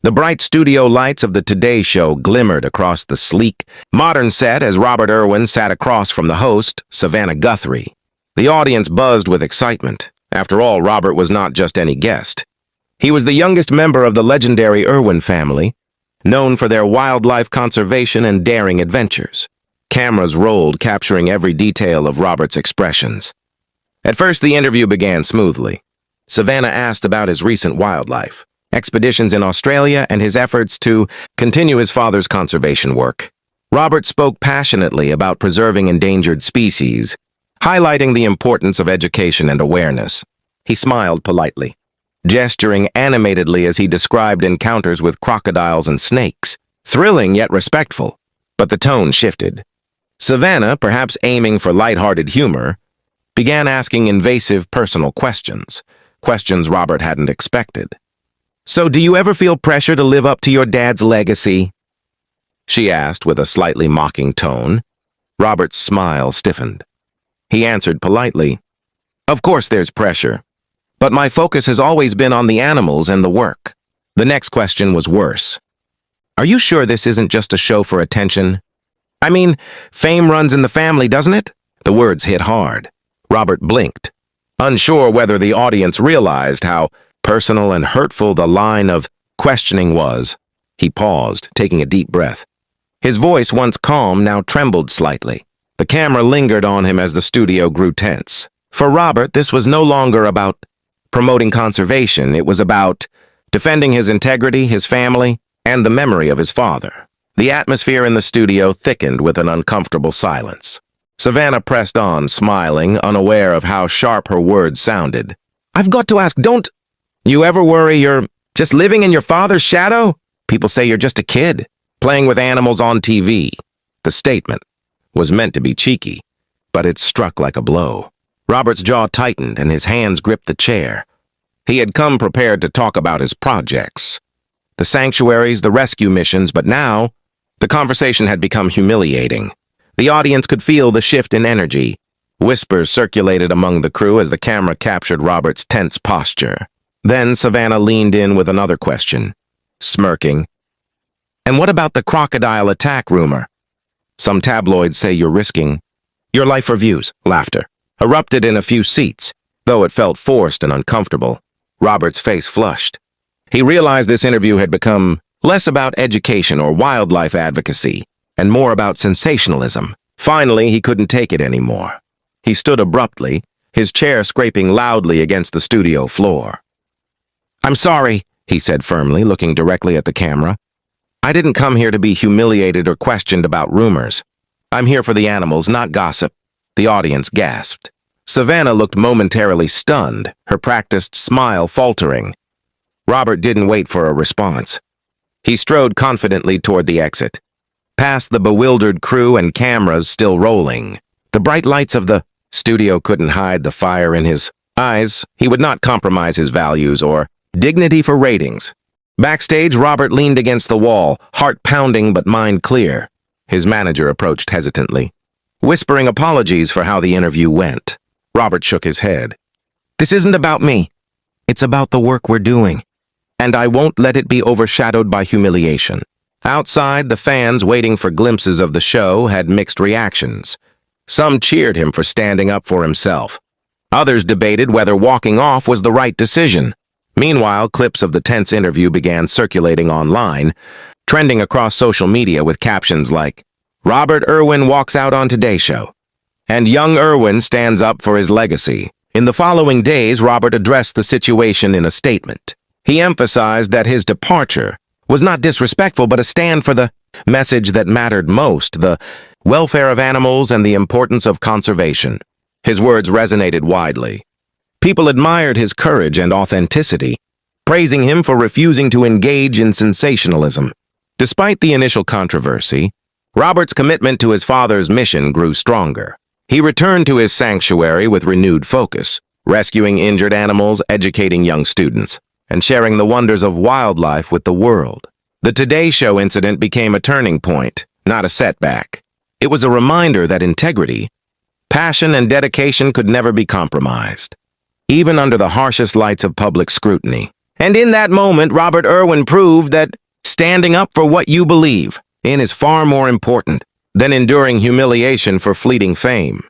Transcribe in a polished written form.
The bright studio lights of the Today Show glimmered across the sleek, modern set as Robert Irwin sat across from the host, Savannah Guthrie. The audience buzzed with excitement. After all, Robert was not just any guest. He was the youngest member of the legendary Irwin family, known for their wildlife conservation and daring adventures. Cameras rolled, capturing every detail of Robert's expressions. At first, the interview began smoothly. Savannah asked about his recent wildlife, expeditions in Australia, and his efforts to continue his father's conservation work. Robert spoke passionately about preserving endangered species, highlighting the importance of education and awareness. He smiled politely, gesturing animatedly as he described encounters with crocodiles and snakes, thrilling yet respectful. But the tone shifted. Savannah, perhaps aiming for lighthearted humor, began asking invasive personal questions Robert hadn't expected. "So do you ever feel pressure to live up to your dad's legacy?" she asked with a slightly mocking tone. Robert's smile stiffened. He answered politely, "Of course there's pressure, but my focus has always been on the animals and the work." The next question was worse. "Are you sure this isn't just a show for attention? I mean, fame runs in the family, doesn't it?" The words hit hard. Robert blinked, unsure whether the audience realized how personal and hurtful the line of questioning was. He paused, taking a deep breath. His voice, once calm, now trembled slightly. The camera lingered on him as the studio grew tense. For Robert, this was no longer about promoting conservation. It was about defending his integrity, his family, and the memory of his father. The atmosphere in the studio thickened with an uncomfortable silence. Savannah pressed on, smiling, unaware of how sharp her words sounded. "I've got to ask, don't you ever worry you're just living in your father's shadow? People say you're just a kid, playing with animals on TV." The statement was meant to be cheeky, but it struck like a blow. Robert's jaw tightened and his hands gripped the chair. He had come prepared to talk about his projects, the sanctuaries, the rescue missions, but now the conversation had become humiliating. The audience could feel the shift in energy. Whispers circulated among the crew as the camera captured Robert's tense posture. Then Savannah leaned in with another question, smirking. "And what about the crocodile attack rumor? Some tabloids say you're risking your life for views." Laughter erupted in a few seats, though it felt forced and uncomfortable. Robert's face flushed. He realized this interview had become less about education or wildlife advocacy, and more about sensationalism. Finally, he couldn't take it anymore. He stood abruptly, his chair scraping loudly against the studio floor. "I'm sorry," he said firmly, looking directly at the camera. "I didn't come here to be humiliated or questioned about rumors. I'm here for the animals, not gossip." The audience gasped. Savannah looked momentarily stunned, her practiced smile faltering. Robert didn't wait for a response. He strode confidently toward the exit, past the bewildered crew and cameras still rolling. The bright lights of the studio couldn't hide the fire in his eyes. He would not compromise his values or dignity for ratings. Backstage, Robert leaned against the wall, heart pounding but mind clear. His manager approached hesitantly, whispering apologies for how the interview went. Robert shook his head. "This isn't about me. It's about the work we're doing, and I won't let it be overshadowed by humiliation." Outside, the fans waiting for glimpses of the show had mixed reactions. Some cheered him for standing up for himself. Others debated whether walking off was the right decision. Meanwhile, clips of the tense interview began circulating online, trending across social media with captions like, "Robert Irwin walks out on Today Show," and "Young Irwin stands up for his legacy." In the following days, Robert addressed the situation in a statement. He emphasized that his departure was not disrespectful, but a stand for the message that mattered most, the welfare of animals and the importance of conservation. His words resonated widely. People admired his courage and authenticity, praising him for refusing to engage in sensationalism. Despite the initial controversy, Robert's commitment to his father's mission grew stronger. He returned to his sanctuary with renewed focus, rescuing injured animals, educating young students, and sharing the wonders of wildlife with the world. The Today Show incident became a turning point, not a setback. It was a reminder that integrity, passion, and dedication could never be compromised, even under the harshest lights of public scrutiny. And in that moment, Robert Irwin proved that standing up for what you believe in is far more important than enduring humiliation for fleeting fame.